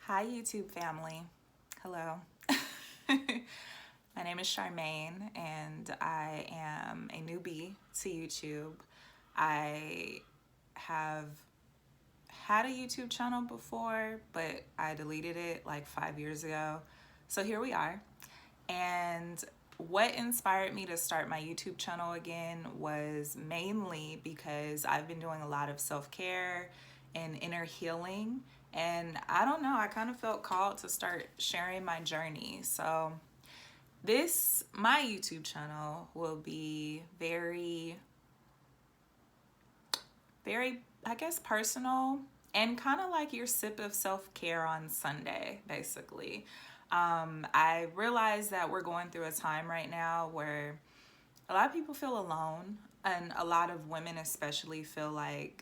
Hi, YouTube family. Hello. My name is Charmaine, and I am a newbie to YouTube. I have had a YouTube channel before, but I deleted it like 5 years ago. So here we are. And what inspired me to start my YouTube channel again was mainly because I've been doing a lot of self-care and inner healing. And I don't know, I kind of felt called to start sharing my journey. So my YouTube channel will be very, I guess, personal and kind of like your sip of self-care on Sunday, basically. I realize that we're going through a time right now where a lot of people feel alone, and a lot of women especially feel like,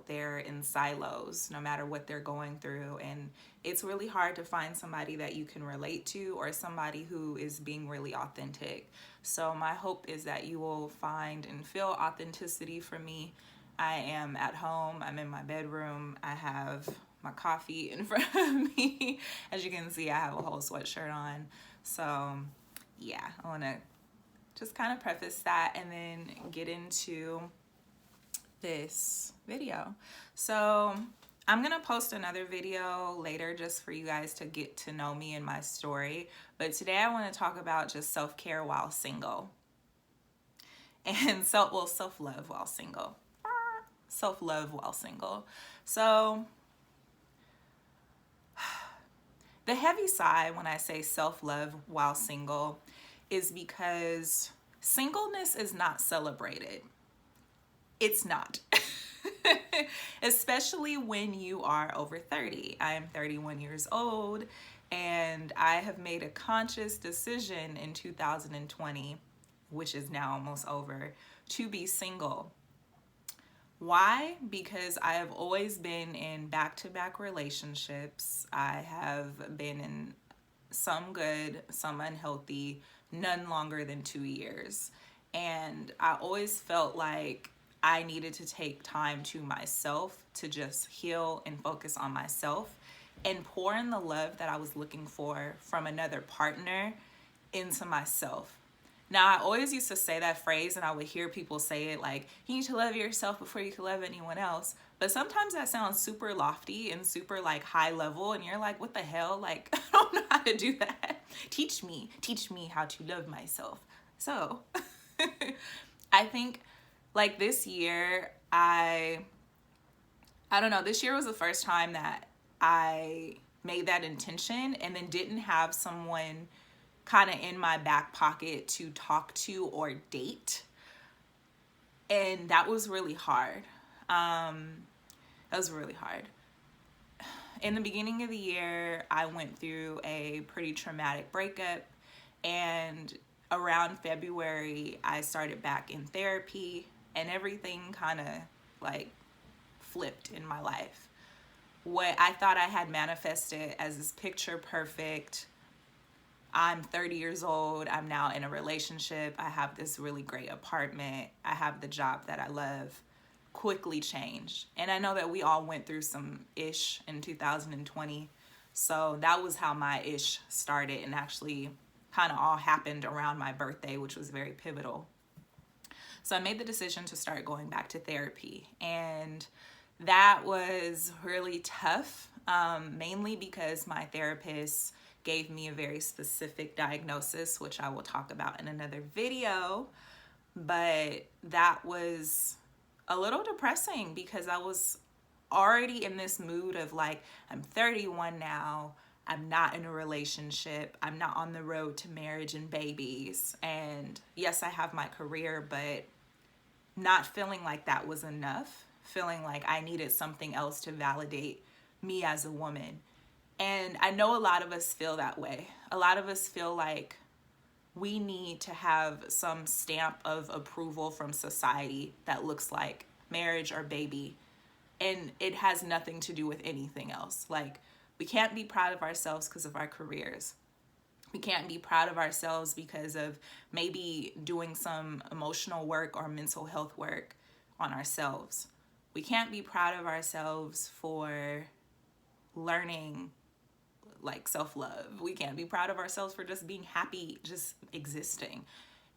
they're in silos no matter what they're going through. And it's really hard to find somebody that you can relate to or somebody who is being really authentic. So my hope is that you will find and feel authenticity from me. I am at home, I'm in my bedroom, I have my coffee in front of me. As you can see, I have a whole sweatshirt on. So yeah, I want to just kind of preface that and then get into this video. So I'm gonna post another video later just for you guys to get to know me and my story. But today I want to talk about just self-care while single. And self-love while single. Self-love while single. So the heavy side when I say self-love while single is because singleness is not celebrated. It's not. Especially when you are over 30. I am 31 years old, and I have made a conscious decision in 2020, which is now almost over, to be single. Why? Because I have always been in back-to-back relationships. I have been in some good, some unhealthy, none longer than 2 years. And I always felt like I needed to take time to myself to just heal and focus on myself and pour in the love that I was looking for from another partner into myself. Now, I always used to say that phrase, and I would hear people say it like, you need to love yourself before you can love anyone else. But sometimes that sounds super lofty and super like high level, and you're like, what the hell? Like, I don't know how to do that. Teach me how to love myself. So I think like this year, I don't know, this year was the first time that I made that intention and then didn't have someone kind of in my back pocket to talk to or date. And that was really hard. That was really hard. In the beginning of the year, I went through a pretty traumatic breakup, and around February, I started back in therapy, and everything kind of like flipped in my life. What I thought I had manifested as this picture perfect, I'm 30 years old, I'm now in a relationship, I have this really great apartment, I have the job that I love, quickly changed. And I know that we all went through some ish in 2020. So that was how my ish started, and actually kind of all happened around my birthday, which was very pivotal. So I made the decision to start going back to therapy. And that was really tough, mainly because my therapist gave me a very specific diagnosis, which I will talk about in another video. But that was a little depressing because I was already in this mood of like, I'm 31 now, I'm not in a relationship, I'm not on the road to marriage and babies. And yes, I have my career, but not feeling like that was enough, feeling like I needed something else to validate me as a woman. And I know a lot of us feel that way. A lot of us feel like we need to have some stamp of approval from society that looks like marriage or baby. And it has nothing to do with anything else. Like, we can't be proud of ourselves because of our careers. We can't be proud of ourselves because of maybe doing some emotional work or mental health work on ourselves. We can't be proud of ourselves for learning like self-love. We can't be proud of ourselves for just being happy, just existing.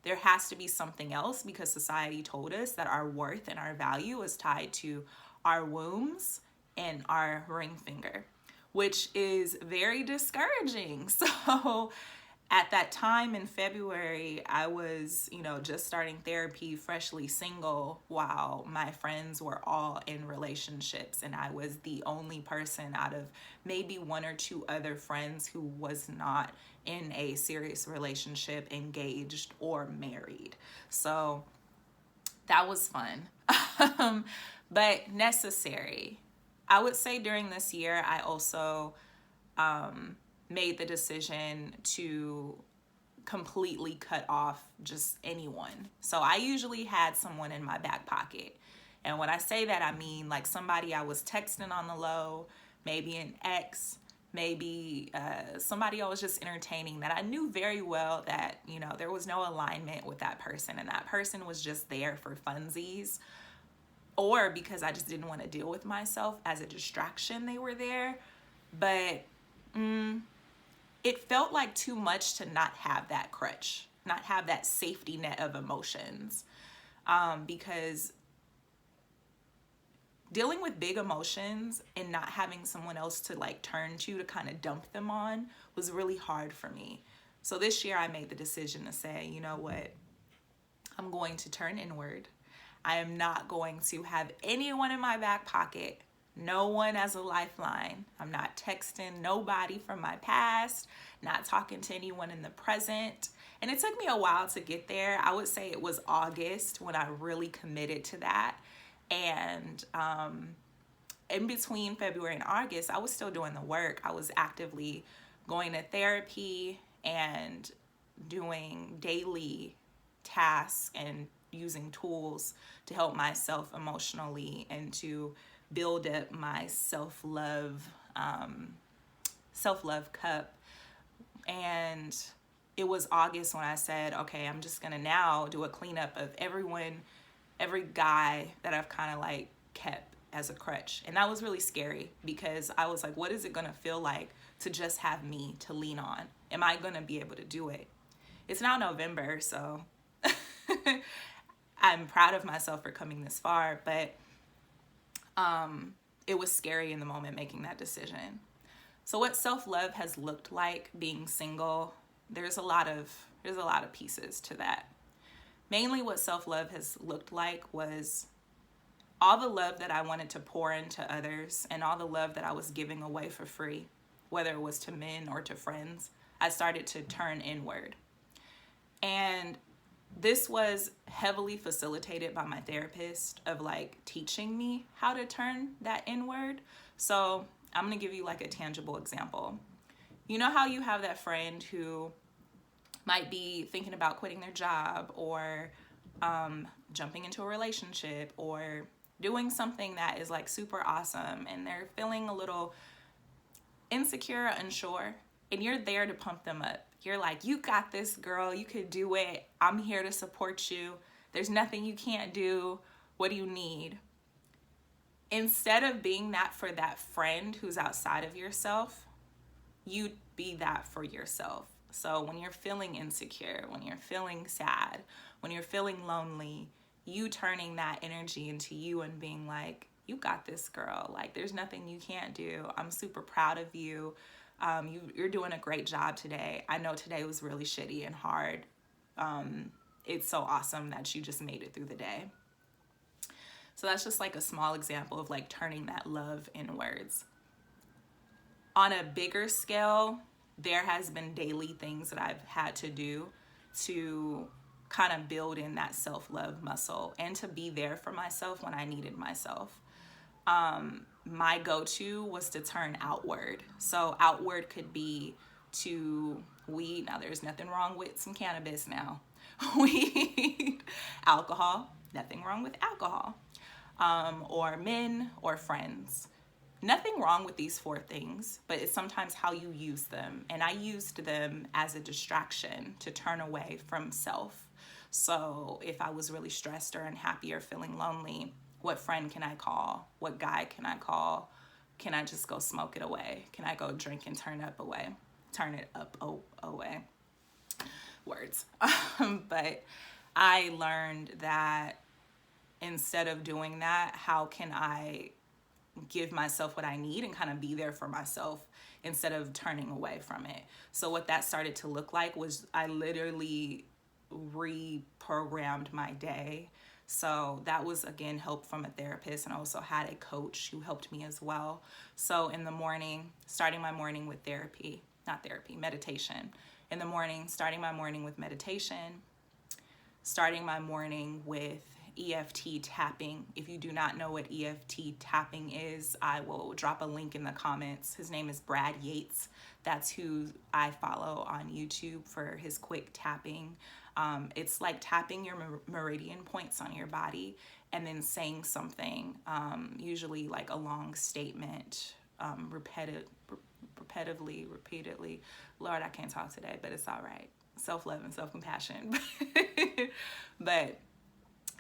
There has to be something else, because society told us that our worth and our value is tied to our wombs and our ring finger, which is very discouraging. So at that time in February, I was, just starting therapy, freshly single, while my friends were all in relationships. And I was the only person out of maybe one or two other friends who was not in a serious relationship, engaged, or married. So that was fun, but necessary. I would say during this year, I also made the decision to completely cut off just anyone. So I usually had someone in my back pocket. And when I say that, I mean like somebody I was texting on the low, maybe an ex, maybe somebody I was just entertaining that I knew very well that, there was no alignment with that person, and that person was just there for funsies, or because I just didn't want to deal with myself as a distraction, they were there. But it felt like too much to not have that crutch, not have that safety net of emotions, because dealing with big emotions and not having someone else to like turn to kind of dump them on was really hard for me. So this year I made the decision to say, you know what, I'm going to turn inward. I am not going to have anyone in my back pocket, no one as a lifeline. I'm not texting nobody from my past, not talking to anyone in the present. And it took me a while to get there. I would say it was August when I really committed to that. And in between February and August, I was still doing the work. I was actively going to therapy and doing daily tasks and using tools to help myself emotionally and to build up my self-love cup. And it was August when I said, okay, I'm just gonna now do a cleanup of every guy that I've kind of like kept as a crutch. And that was really scary, because I was like, what is it gonna feel like to just have me to lean on? Am I gonna be able to do it? It's now November, so I'm proud of myself for coming this far, but it was scary in the moment making that decision. So what self-love has looked like being single, there's a lot of pieces to that. Mainly what self-love has looked like was all the love that I wanted to pour into others and all the love that I was giving away for free, whether it was to men or to friends. I started to turn inward. And this was heavily facilitated by my therapist of like teaching me how to turn that inward. So I'm going to give you like a tangible example. You know how you have that friend who might be thinking about quitting their job or jumping into a relationship or doing something that is like super awesome, and they're feeling a little insecure, unsure, and you're there to pump them up. You're like, you got this, girl. You could do it. I'm here to support you. There's nothing you can't do. What do you need? Instead of being that for that friend who's outside of yourself, you be that for yourself. So when you're feeling insecure, when you're feeling sad, when you're feeling lonely, you turning that energy into you and being like, you got this, girl. Like, there's nothing you can't do. I'm super proud of you. You're doing a great job today. I know today was really shitty and hard. It's so awesome that you just made it through the day. So that's just like a small example of like turning that love inwards. On a bigger scale, there has been daily things that I've had to do to kind of build in that self-love muscle and to be there for myself when I needed myself. My go-to was to turn outward. So outward could be to weed. Now there's nothing wrong with some cannabis now. Weed, alcohol, nothing wrong with alcohol. Or men or friends. Nothing wrong with these four things, but it's sometimes how you use them. And I used them as a distraction to turn away from self. So if I was really stressed or unhappy or feeling lonely, what friend can I call? What guy can I call? can I just go smoke it away? Can I go drink and turn it up away? Words. But I learned that instead of doing that, how can I give myself what I need and kind of be there for myself instead of turning away from it? So what that started to look like was I literally reprogrammed my day. So that was, again, help from a therapist, and I also had a coach who helped me as well. So in the morning, starting my morning with meditation. In the morning, starting my morning with meditation, starting my morning with EFT tapping. If you do not know what EFT tapping is, I will drop a link in the comments. His name is Brad Yates. That's who I follow on YouTube for his quick tapping. It's like tapping your meridian points on your body and then saying something, usually like a long statement, repeatedly. Lord, I can't talk today, but it's all right. Self-love and self-compassion. But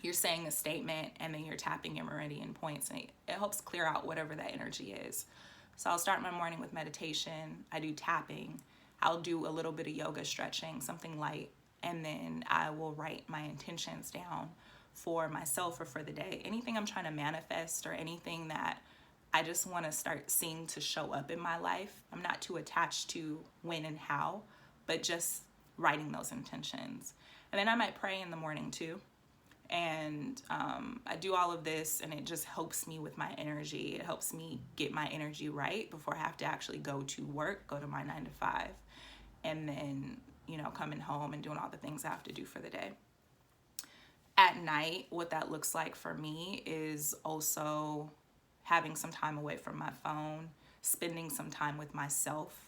you're saying a statement and then you're tapping your meridian points, and it helps clear out whatever that energy is. So I'll start my morning with meditation. I do tapping. I'll do a little bit of yoga stretching, something light, and then I will write my intentions down for myself or for the day. Anything I'm trying to manifest or anything that I just want to start seeing to show up in my life. I'm not too attached to when and how, but just writing those intentions. And then I might pray in the morning too. And I do all of this, and it just helps me with my energy. It helps me get my energy right before I have to actually go to work, go to my 9 to 5, and then, coming home and doing all the things I have to do for the day. At night, what that looks like for me is also having some time away from my phone, spending some time with myself.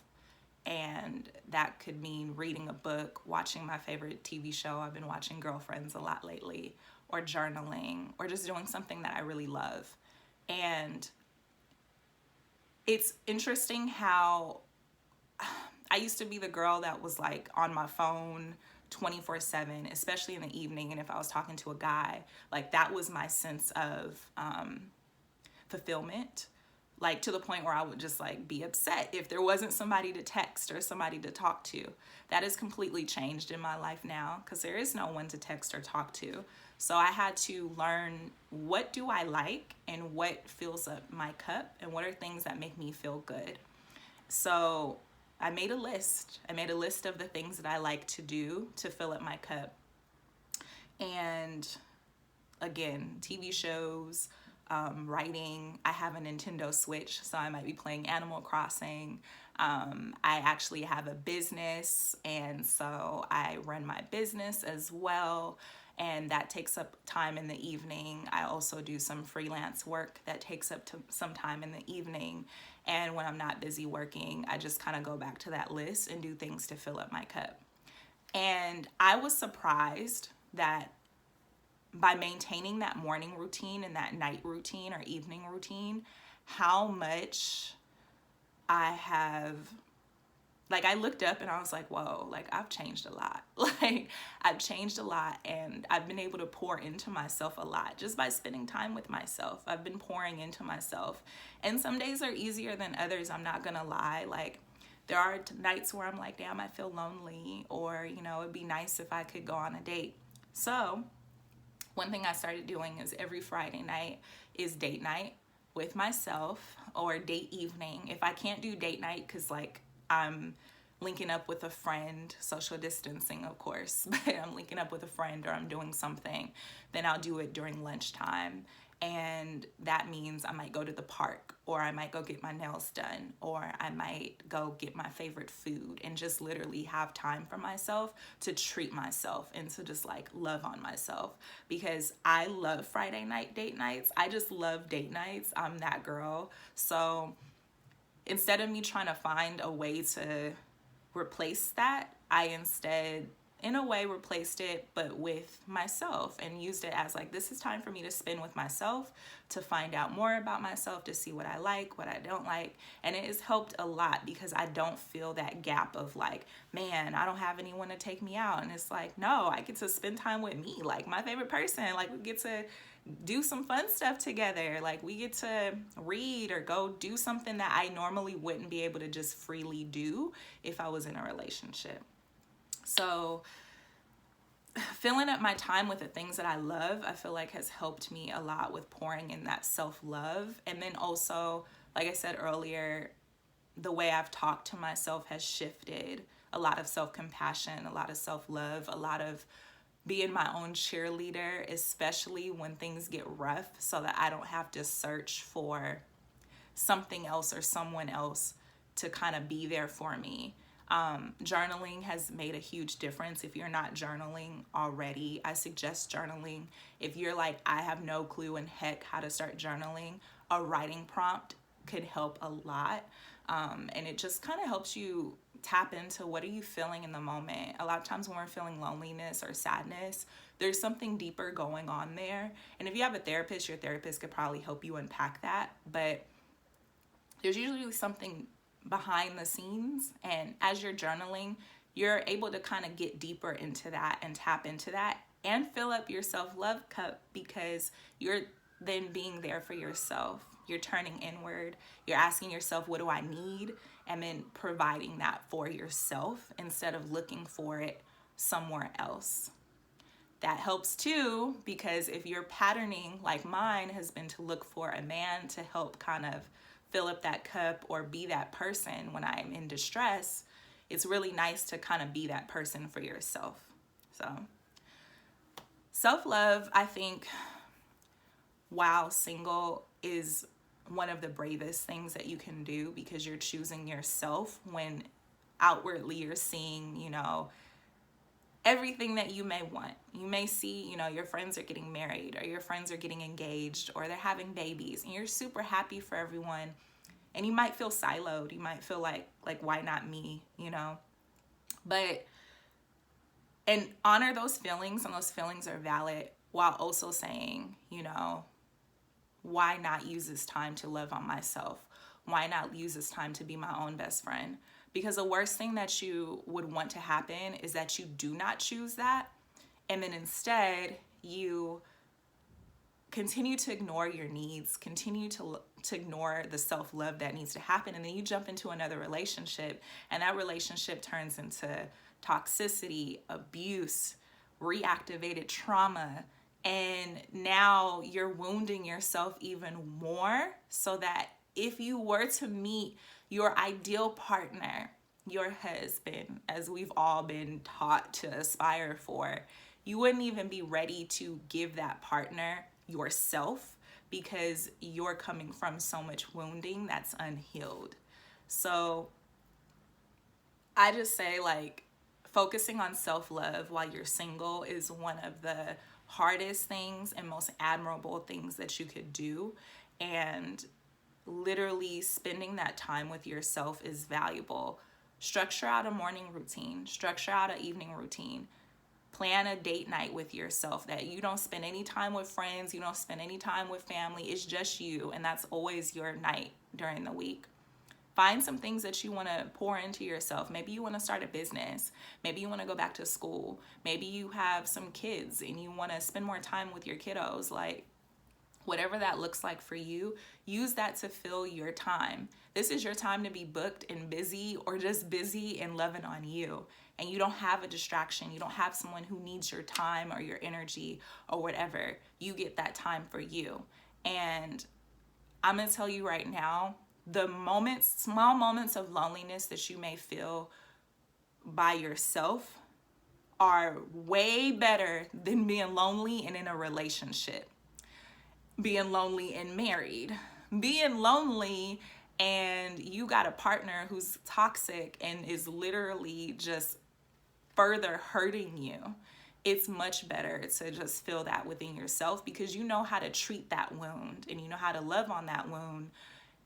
And that could mean reading a book, watching my favorite TV show. I've been watching Girlfriends a lot lately, or journaling, or just doing something that I really love. And it's interesting how I used to be the girl that was like on my phone 24/7, especially in the evening. And if I was talking to a guy, like that was my sense of fulfillment. Like to the point where I would just like be upset if there wasn't somebody to text or somebody to talk to. That has completely changed in my life now because there is no one to text or talk to. So I had to learn, what do I like and what fills up my cup and what are things that make me feel good. So I made a list. I made a list of the things that I like to do to fill up my cup. And again, TV shows, writing. I have a Nintendo Switch, so I might be playing Animal Crossing. I actually have a business, and so I run my business as well, and that takes up time in the evening. I also do some freelance work that takes up some time in the evening, and when I'm not busy working, I just kind of go back to that list and do things to fill up my cup. And I was surprised that by maintaining that morning routine and that night routine or evening routine, how much I have, like I looked up and I was like, whoa, like I've changed a lot. Like I've changed a lot, and I've been able to pour into myself a lot just by spending time with myself. I've been pouring into myself, and some days are easier than others. I'm not gonna lie. Like there are nights where I'm like, damn, I feel lonely, or, it'd be nice if I could go on a date. So one thing I started doing is every Friday night is date night with myself, or date evening. If I can't do date night because like I'm linking up with a friend, social distancing of course, but I'm linking up with a friend or I'm doing something, then I'll do it during lunchtime. And that means I might go to the park, or I might go get my nails done, or I might go get my favorite food and just literally have time for myself to treat myself and to just like love on myself, because I love Friday night date nights. I just love date nights. I'm that girl. So instead of me trying to find a way to replace that, I instead in a way replaced it, but with myself, and used it as like, this is time for me to spend with myself, to find out more about myself, to see what I like, what I don't like. And it has helped a lot because I don't feel that gap of like, man, I don't have anyone to take me out. And it's like, no, I get to spend time with me, like my favorite person. Like we get to do some fun stuff together. Like we get to read or go do something that I normally wouldn't be able to just freely do if I was in a relationship. So filling up my time with the things that I love, I feel like has helped me a lot with pouring in that self-love. And then also, like I said earlier, the way I've talked to myself has shifted. A lot of self-compassion, a lot of self-love, a lot of being my own cheerleader, especially when things get rough, so that I don't have to search for something else or someone else to kind of be there for me. Journaling has made a huge difference. If you're not journaling already, I suggest journaling. If you're like, I have no clue in heck how to start journaling, a writing prompt could help a lot. And it just kind of helps you tap into what are you feeling in the moment. A lot of times when we're feeling loneliness or sadness, there's something deeper going on there. And if you have a therapist, your therapist could probably help you unpack that. But there's usually something behind the scenes. And as you're journaling, you're able to kind of get deeper into that and tap into that and fill up your self-love cup, because you're then being there for yourself. You're turning inward. You're asking yourself, what do I need? And then providing that for yourself instead of looking for it somewhere else. That helps too, because if your patterning, like mine, has been to look for a man to help kind of fill up that cup or be that person when I'm in distress, it's really nice to kind of be that person for yourself. So self-love, I think, while single, is one of the bravest things that you can do, because you're choosing yourself when outwardly you're seeing, everything that you may want. You may see, your friends are getting married, or your friends are getting engaged, or they're having babies, and you're super happy for everyone. And you might feel siloed. You might feel like why not me, But, and honor those feelings, and those feelings are valid, while also saying, why not use this time to love on myself? Why not use this time to be my own best friend? Because the worst thing that you would want to happen is that you do not choose that, and then instead you continue to ignore your needs, continue to ignore the self-love that needs to happen, and then you jump into another relationship, and that relationship turns into toxicity, abuse, reactivated trauma, and now you're wounding yourself even more, so that if you were to meet your ideal partner, your husband, as we've all been taught to aspire for, you wouldn't even be ready to give that partner yourself, because you're coming from so much wounding that's unhealed. So I just say, focusing on self-love while you're single is one of the hardest things and most admirable things that you could do. And literally spending that time with yourself is valuable. Structure out a morning routine, structure out an evening routine. Plan a date night with yourself that you don't spend any time with friends, you don't spend any time with family. It's just you, and that's always your night during the week. Find some things that you want to pour into yourself. Maybe you want to start a business. Maybe you want to go back to school. Maybe you have some kids and you want to spend more time with your kiddos. Whatever that looks like for you, use that to fill your time. This is your time to be booked and busy, or just busy and loving on you. And you don't have a distraction. You don't have someone who needs your time or your energy or whatever. You get that time for you. And I'm going to tell you right now, the small moments of loneliness that you may feel by yourself are way better than being lonely and in a relationship. Being lonely and married. Being lonely and you got a partner who's toxic and is literally just further hurting you. It's much better to just feel that within yourself, because you know how to treat that wound and you know how to love on that wound.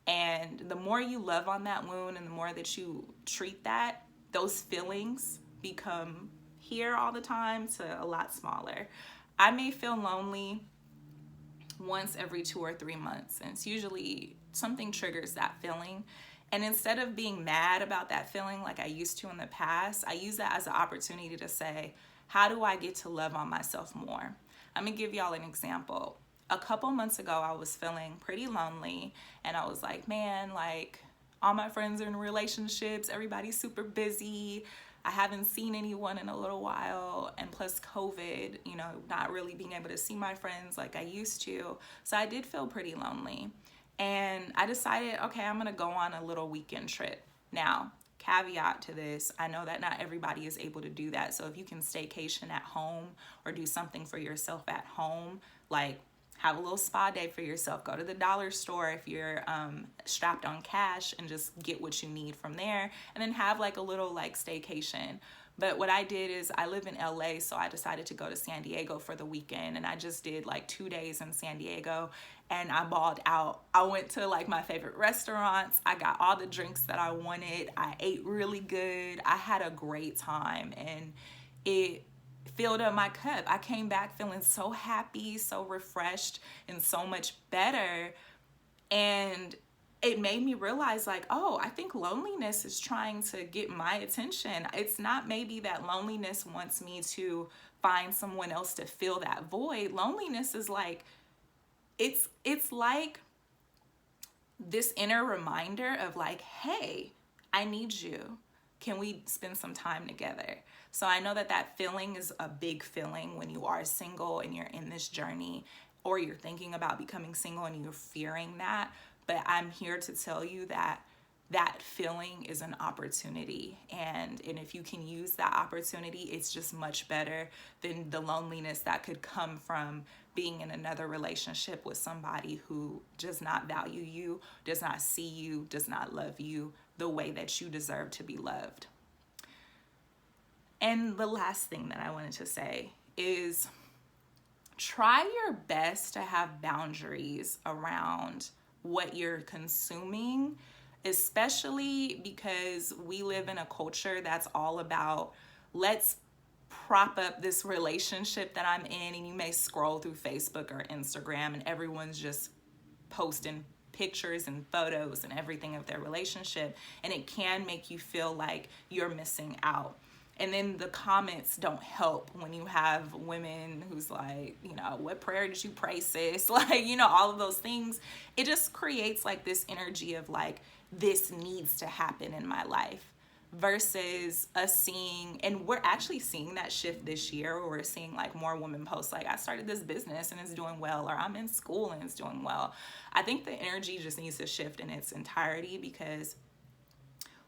And the more you love on that wound and the more that you treat that, those feelings become here all the time to a lot smaller. I may feel lonely once every 2 or 3 months, and it's usually something triggers that feeling. And instead of being mad about that feeling like I used to in the past, I use that as an opportunity to say, how do I get to love on myself more? I'm gonna give y'all an example. A couple months ago, I was feeling pretty lonely, and I was like, man, like all my friends are in relationships, everybody's super busy. I haven't seen anyone in a little while, and plus COVID, not really being able to see my friends like I used to. So I did feel pretty lonely. And I decided, okay, I'm gonna go on a little weekend trip. Now, caveat to this, I know that not everybody is able to do that. So if you can staycation at home or do something for yourself at home, like have a little spa day for yourself, go to the dollar store if you're strapped on cash and just get what you need from there, and then have like a little like staycation. But what I did is I live in LA, so I decided to go to San Diego for the weekend, and I just did like 2 days in San Diego, and I balled out. I went to like my favorite restaurants. I got all the drinks that I wanted. I ate really good. I had a great time, and it filled up my cup. I came back feeling so happy, so refreshed, and so much better. And it made me realize like, oh, I think loneliness is trying to get my attention. It's not maybe that loneliness wants me to find someone else to fill that void. Loneliness is like, it's like this inner reminder of like, hey, I need you. Can we spend some time together? So I know that that feeling is a big feeling when you are single and you're in this journey, or you're thinking about becoming single and you're fearing that. But I'm here to tell you that that feeling is an opportunity. And if you can use that opportunity, it's just much better than the loneliness that could come from being in another relationship with somebody who does not value you, does not see you, does not love you the way that you deserve to be loved. And the last thing that I wanted to say is try your best to have boundaries around what you're consuming, especially because we live in a culture that's all about, let's prop up this relationship that I'm in. And you may scroll through Facebook or Instagram and everyone's just posting pictures and photos and everything of their relationship, and it can make you feel like you're missing out. And then the comments don't help when you have women who's like, what prayer did you pray, sis? Like, all of those things. It just creates like this energy of like, this needs to happen in my life, versus us seeing, and we're actually seeing that shift this year, where we're seeing like more women post like, I started this business and it's doing well, or I'm in school and it's doing well. I think the energy just needs to shift in its entirety, because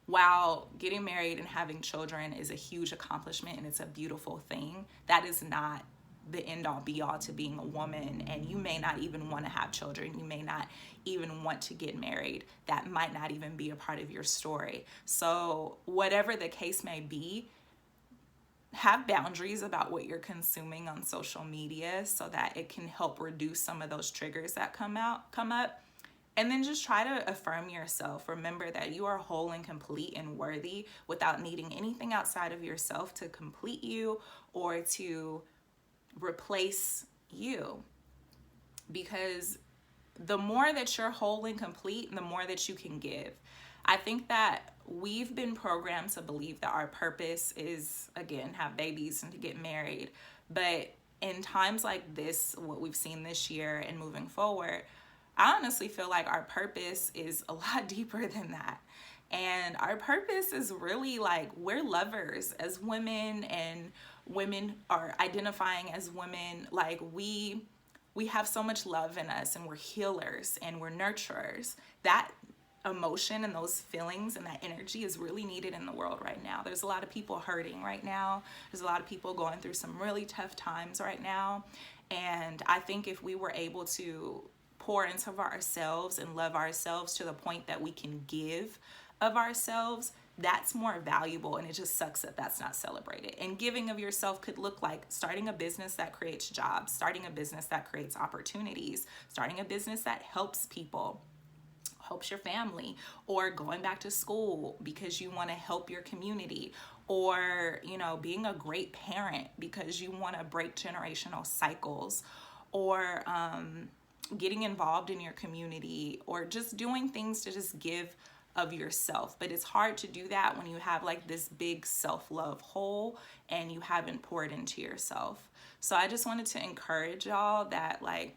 while getting married and having children is a huge accomplishment and it's a beautiful thing, that is not the end all be all to being a woman. And you may not even want to have children. You may not even want to get married. That might not even be a part of your story. So whatever the case may be, have boundaries about what you're consuming on social media so that it can help reduce some of those triggers that come up. And then just try to affirm yourself. Remember that you are whole and complete and worthy without needing anything outside of yourself to complete you or to replace you. Because the more that you're whole and complete, the more that you can give. I think that we've been programmed to believe that our purpose is, again, have babies and to get married. But in times like this, what we've seen this year and moving forward, I honestly feel like our purpose is a lot deeper than that. And our purpose is really like, we're lovers as women, and women are identifying as women. Like we have so much love in us, and we're healers and we're nurturers. That emotion and those feelings and that energy is really needed in the world right now. There's a lot of people hurting right now. There's a lot of people going through some really tough times right now. And I think if we were able to pour into ourselves and love ourselves to the point that we can give of ourselves, that's more valuable. And it just sucks that that's not celebrated. And giving of yourself could look like starting a business that creates jobs, starting a business that creates opportunities, starting a business that helps people, helps your family, or going back to school because you want to help your community, or, you know, being a great parent because you want to break generational cycles, or getting involved in your community, or just doing things to just give of yourself. But it's hard to do that when you have like this big self-love hole and you haven't poured into yourself. So I just wanted to encourage y'all that like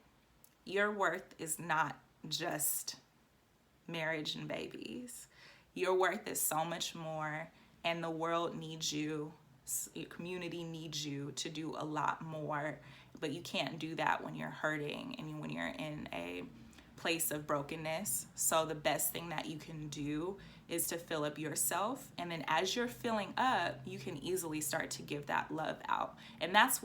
your worth is not just marriage and babies. Your worth is so much more, and the world needs you. Your community needs you to do a lot more, but you can't do that when you're hurting and when you're in a place of brokenness. So the best thing that you can do is to fill up yourself, and then as you're filling up, you can easily start to give that love out. And that's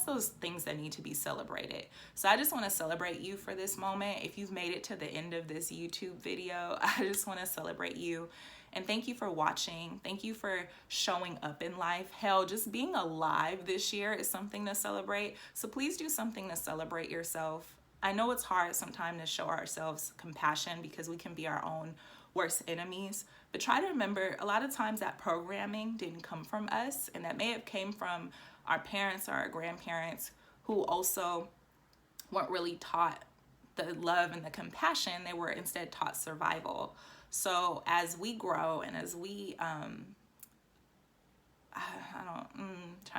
those things that need to be celebrated. So I just want to celebrate you for this moment. If you've made it to the end of this YouTube video, I just want to celebrate you. And thank you for watching. Thank you for showing up in life. Hell, just being alive this year is something to celebrate. So please do something to celebrate yourself. I know it's hard sometimes to show ourselves compassion because we can be our own worst enemies, but try to remember a lot of times that programming didn't come from us, and that may have came from our parents or our grandparents who also weren't really taught the love and the compassion. They were instead taught survival. So as we grow and as we trying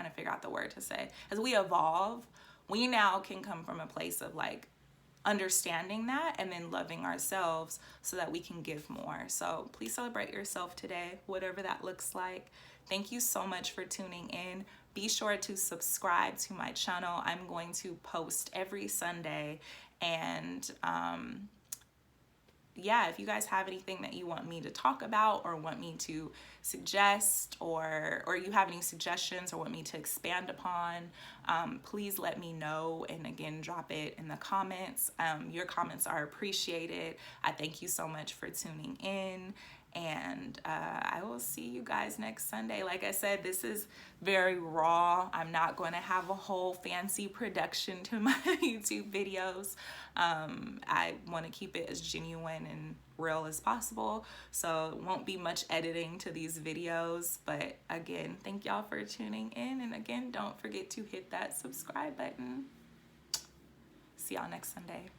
to figure out the word to say, as we evolve, we now can come from a place of like understanding that and then loving ourselves so that we can give more. So please celebrate yourself today, whatever that looks like. Thank you so much for tuning in. Be sure to subscribe to my channel. I'm going to post every Sunday, and yeah, if you guys have anything that you want me to talk about or want me to suggest, or you have any suggestions or want me to expand upon, please let me know. And again, drop it in the comments. Your comments are appreciated. I thank you so much for tuning in, and I will see you guys next Sunday. Like I said, this is very raw. I'm not going to have a whole fancy production to my YouTube videos. I want to keep it as genuine and real as possible, so it won't be much editing to these videos. But again, thank y'all for tuning in, and again, don't forget to hit that subscribe button. See y'all next Sunday.